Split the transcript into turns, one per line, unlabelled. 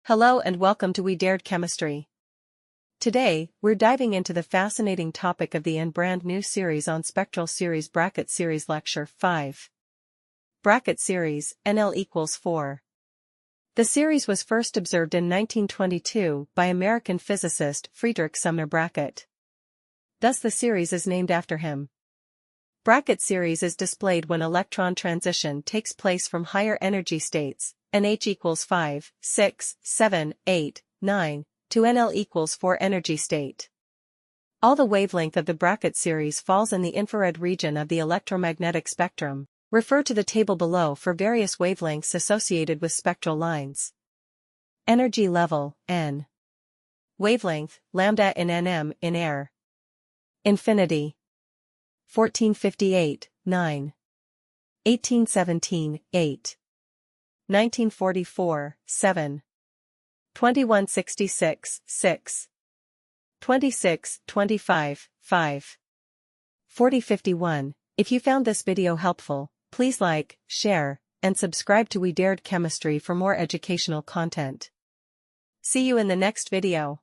Hello and welcome to We Dared Chemistry. Today, we're diving into the fascinating topic of the brand new series on Spectral Series Brackett Series Lecture 5. Brackett Series, NL equals 4. The series was first observed in 1922 by American physicist Friedrich Sumner Brackett. Thus the series is named after him. Brackett series is displayed when electron transition takes place from higher energy states, NH equals 5, 6, 7, 8, 9, to NL equals 4 energy state. All the wavelength of the Brackett series falls in the infrared region of the electromagnetic spectrum. Refer to the table below for various wavelengths associated with spectral lines. Energy level, N. Wavelength, lambda in nm in air. Infinity. 1458, 9. 1817, 8. 1944, 7. 2166, 6. 2625, 5. 4051. If you found this video helpful, please like, share, and subscribe to We Dared Chemistry for more educational content. See you in the next video.